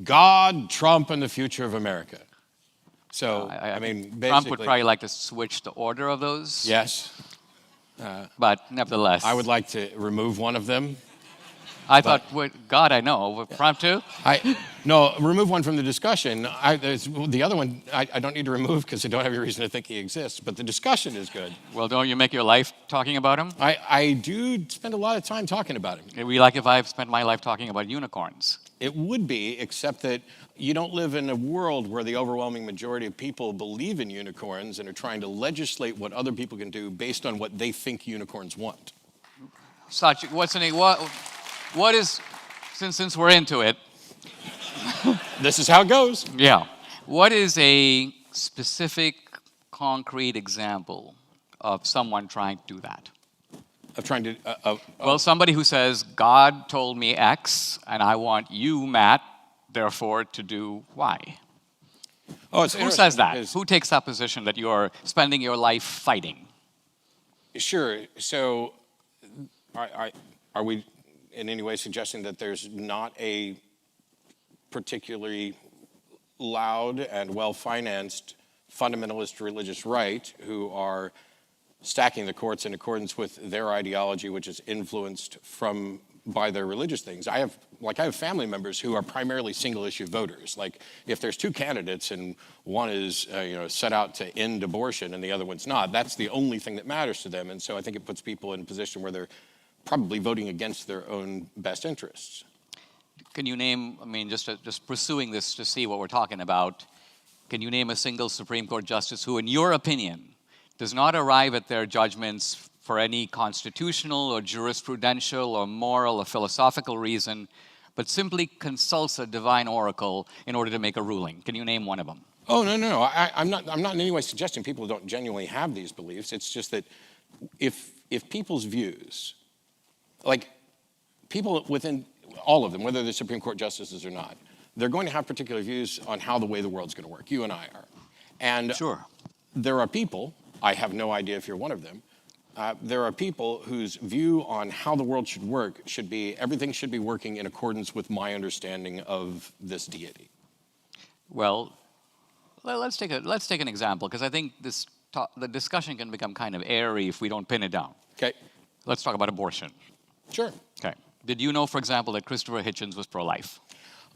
God, Trump, and the future of America. So, I mean, basically... Trump would probably like to switch the order of those. Yes. But nevertheless. I would like to remove one of them. I thought, God, I know. Trump too? No, remove one from the discussion. The other one, I don't need to remove because I don't have any reason to think he exists, but the discussion is good. Well, don't you make your life talking about him? I do spend a lot of time talking about him. It'd be like if I've spent my life talking about unicorns. It would be, except that you don't live in a world where the overwhelming majority of people believe in unicorns and are trying to legislate what other people can do based on what they think unicorns want. Such, what is, since we're into it. This is how it goes. Yeah. What is a specific, concrete example of someone trying to do that? Of trying to... well, somebody who says, God told me X, and I want you, Matt, therefore, to do Y. Oh, it's Who says that? Who takes that position that you're spending your life fighting? Sure. So, are we in any way suggesting that there's not a particularly loud and well-financed fundamentalist religious right who are stacking the courts in accordance with their ideology, which is influenced by their religious things? I have family members who are primarily single-issue voters. Like, if there's two candidates and one is set out to end abortion and the other one's not, that's the only thing that matters to them. And so I think it puts people in a position where they're probably voting against their own best interests. Can you name, I mean, just pursuing this to see what we're talking about, can you name a single Supreme Court justice who, in your opinion, does not arrive at their judgments for any constitutional or jurisprudential or moral or philosophical reason, but simply consults a divine oracle in order to make a ruling? Can you name one of them? Oh, no. I'm not in any way suggesting people don't genuinely have these beliefs. It's just that if people's views, like people within all of them, whether they're Supreme Court justices or not, they're going to have particular views on how the way the world's going to work. You and I are. And sure. There are people, I have no idea if you're one of them, there are people whose view on how the world should work should be, everything should be working in accordance with my understanding of this deity. Well, let's take an example, because I think the discussion can become kind of airy if we don't pin it down. Okay. Let's talk about abortion. Sure. Okay. Did you know, for example, that Christopher Hitchens was pro-life?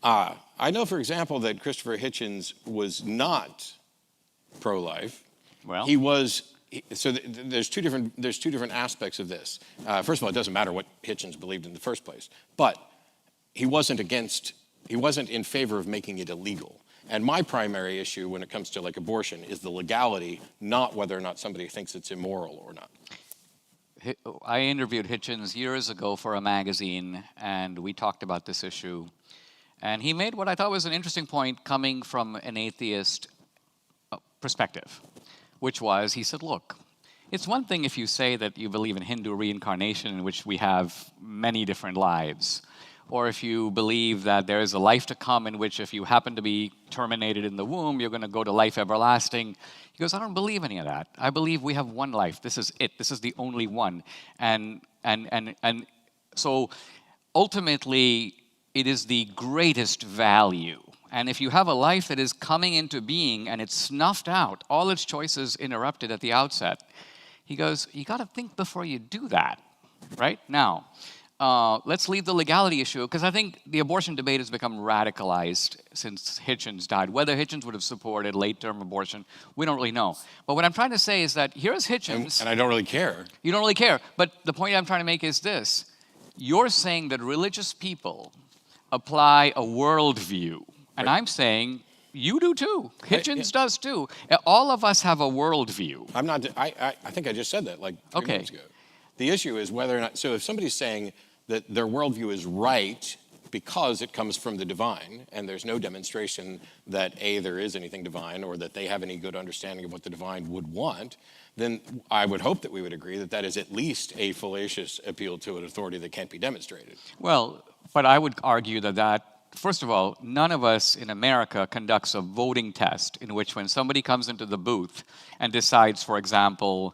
I know, for example, that Christopher Hitchens was not pro-life. Well, he was. So there's two different aspects of this. First of all, it doesn't matter what Hitchens believed in the first place, but he wasn't in favor of making it illegal. And my primary issue when it comes to like abortion is the legality, not whether or not somebody thinks it's immoral or not. I interviewed Hitchens years ago for a magazine, and we talked about this issue. And he made what I thought was an interesting point coming from an atheist perspective, which was, he said, look, it's one thing if you say that you believe in Hindu reincarnation in which we have many different lives, or if you believe that there is a life to come in which if you happen to be terminated in the womb, you're going to go to life everlasting. He goes, I don't believe any of that. I believe we have one life. This is it. This is the only one. And so ultimately, it is the greatest value. And if you have a life that is coming into being and it's snuffed out, all its choices interrupted at the outset, he goes, you got to think before you do that, right? Now, let's leave the legality issue, because I think the abortion debate has become radicalized since Hitchens died. Whether Hitchens would have supported late-term abortion, we don't really know. But what I'm trying to say is that here's Hitchens. And I don't really care. You don't really care. But the point I'm trying to make is this. You're saying that religious people apply a worldview. And I'm saying you do too. Hitchens does too. All of us have a worldview. I'm not. I think I just said that like 3 minutes ago. The issue is whether or not. So if somebody's saying that their worldview is right because it comes from the divine, and there's no demonstration that A, there is anything divine, or that they have any good understanding of what the divine would want, then I would hope that we would agree that that is at least a fallacious appeal to an authority that can't be demonstrated. Well, but I would argue that first of all, none of us in America conducts a voting test in which when somebody comes into the booth and decides, for example,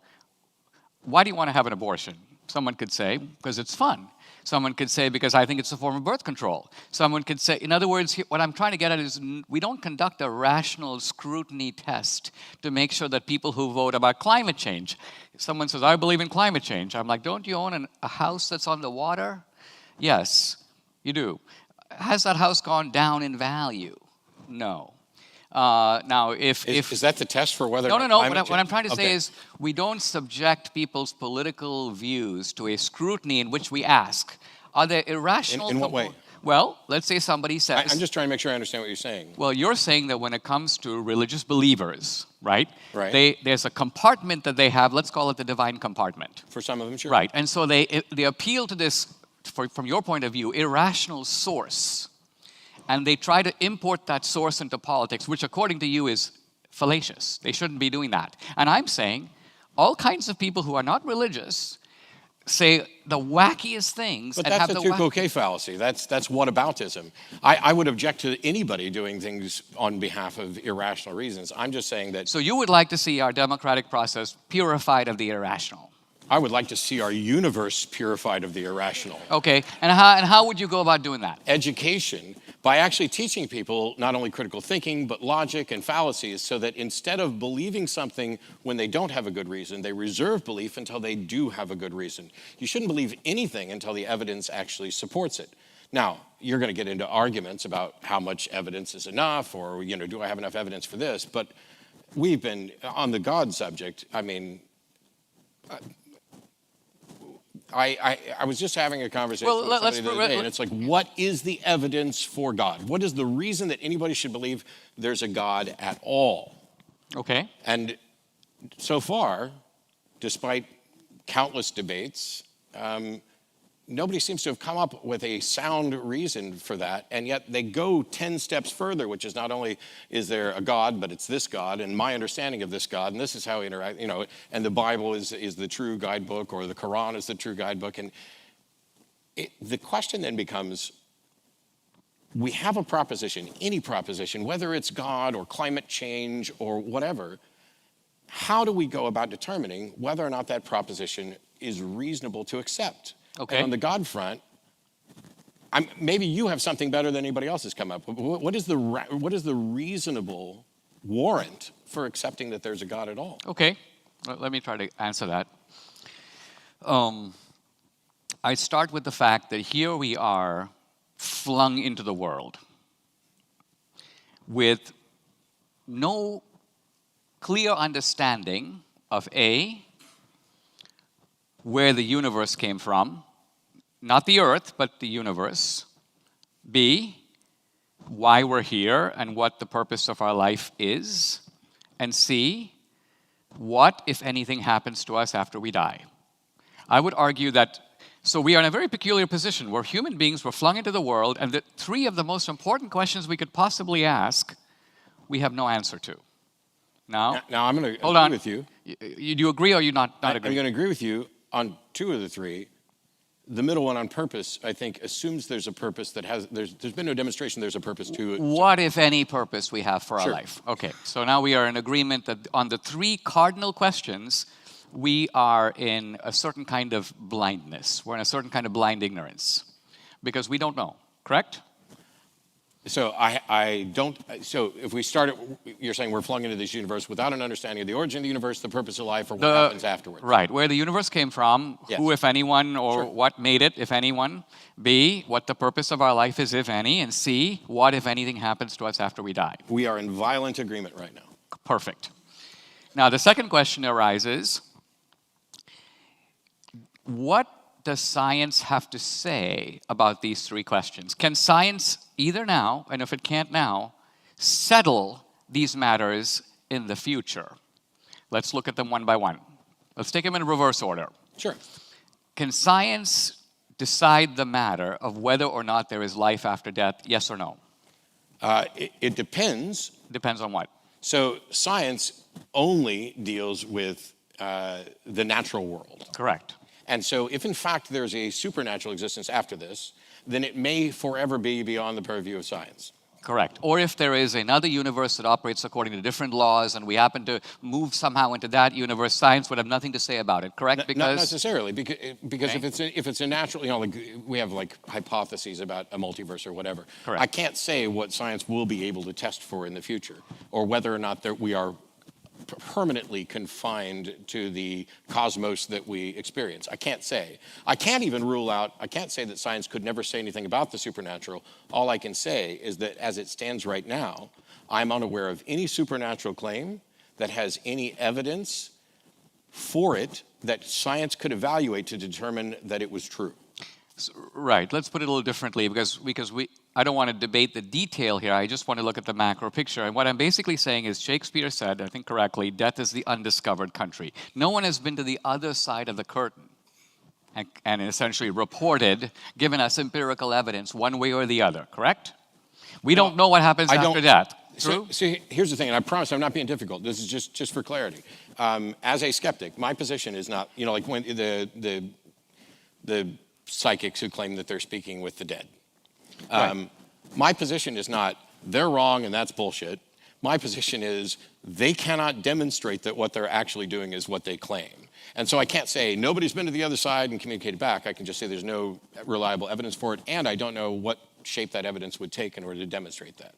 why do you want to have an abortion? Someone could say, because it's fun. Someone could say, because I think it's a form of birth control. Someone could say, in other words, what I'm trying to get at is we don't conduct a rational scrutiny test to make sure that people who vote about climate change, if someone says, I believe in climate change, I'm like, don't you own a house that's on the water? Yes, you do. Has that house gone down in value? No. Now, if is that the test for whether? No. What I'm trying to say Okay. is we don't subject people's political views to a scrutiny in which we ask, are there irrational? In what way? Well, let's say somebody says. I'm just trying to make sure I understand what you're saying. Well, you're saying that when it comes to religious believers, right? Right. There's a compartment that they have. Let's call it the divine compartment. For some of them, sure. Right. And so they appeal to this, from your point of view, irrational source. And they try to import that source into politics, which according to you is fallacious. They shouldn't be doing that. And I'm saying all kinds of people who are not religious say the wackiest things. But and that's have a the Tukokay fallacy. That's whataboutism. I would object to anybody doing things on behalf of irrational reasons. I'm just saying that So you would like to see our democratic process purified of the irrational. I would like to see our universe purified of the irrational. Okay, and how would you go about doing that? Education, by actually teaching people not only critical thinking, but logic and fallacies, so that instead of believing something when they don't have a good reason, they reserve belief until they do have a good reason. You shouldn't believe anything until the evidence actually supports it. Now, you're going to get into arguments about how much evidence is enough, or, do I have enough evidence for this? But we've been, on the God subject, I mean, I was just having a conversation with somebody the other day, and it's like, what is the evidence for God? What is the reason that anybody should believe there's a God at all? Okay. And so far, despite countless debates, nobody seems to have come up with a sound reason for that, and yet they go 10 steps further, which is not only is there a God, but it's this God, and my understanding of this God, and this is how we interact, and the Bible is the true guidebook, or the Quran is the true guidebook, and the question then becomes, we have a proposition, any proposition, whether it's God or climate change or whatever, how do we go about determining whether or not that proposition is reasonable to accept? Okay. And on the God front, maybe you have something better than anybody else has come up with. What is the reasonable warrant for accepting that there's a God at all? Okay. Let me try to answer that. I start with the fact that here we are flung into the world with no clear understanding of A, where the universe came from, not the earth, but the universe. B, why we're here and what the purpose of our life is. And C, what, if anything, happens to us after we die. I would argue that, so we are in a very peculiar position. We're human beings, we're flung into the world, and the three of the most important questions we could possibly ask, we have no answer to. Now I'm going to hold agree on. with you. Do you agree or you not agree? I'm going to agree with you on two of the three. The middle one on purpose, I think, assumes there's a purpose that there's been no demonstration there's a purpose to it. What, if any, purpose we have for our Sure. life? Okay, so now we are in agreement that on the three cardinal questions, we are in a certain kind of blindness. We're in a certain kind of blind ignorance because we don't know, correct? So I don't. So if we start you're saying we're flung into this universe without an understanding of the origin of the universe, the purpose of life, or what happens afterwards. Right, where the universe came from, Yes. who, if anyone, or Sure. what made it, if anyone. B, what the purpose of our life is, if any. And C, what, if anything, happens to us after we die. We are in violent agreement right now. Perfect. Now, the second question arises, what does science have to say about these three questions? Can science either now, and if it can't now, settle these matters in the future? Let's look at them one by one. Let's take them in reverse order. Sure. Can science decide the matter of whether or not there is life after death, yes or no? It depends. Depends on what? So science only deals with the natural world. Correct. And so if in fact there's a supernatural existence after this, then it may forever be beyond the purview of science. Correct. Or if there is another universe that operates according to different laws and we happen to move somehow into that universe, science would have nothing to say about it, correct? Not necessarily, because Okay. if it's a natural, like we have like hypotheses about a multiverse or whatever. Correct. I can't say what science will be able to test for in the future, or whether or not that we are permanently confined to the cosmos that we experience. I can't say. I can't even rule out, I can't say that science could never say anything about the supernatural. All I can say is that as it stands right now, I'm unaware of any supernatural claim that has any evidence for it that science could evaluate to determine that it was true. Right. Let's put it a little differently because I don't want to debate the detail here. I just want to look at the macro picture. And what I'm basically saying is Shakespeare said, I think correctly, death is the undiscovered country. No one has been to the other side of the curtain and essentially reported, given us empirical evidence one way or the other, correct? We don't know what happens after death. True? So here's the thing, and I promise I'm not being difficult. This is just for clarity. As a skeptic, my position is not, like when the psychics who claim that they're speaking with the dead. Right. My position is not, they're wrong and that's bullshit. My position is, they cannot demonstrate that what they're actually doing is what they claim. And so I can't say, nobody's been to the other side and communicated back. I can just say there's no reliable evidence for it, and I don't know what shape that evidence would take in order to demonstrate that.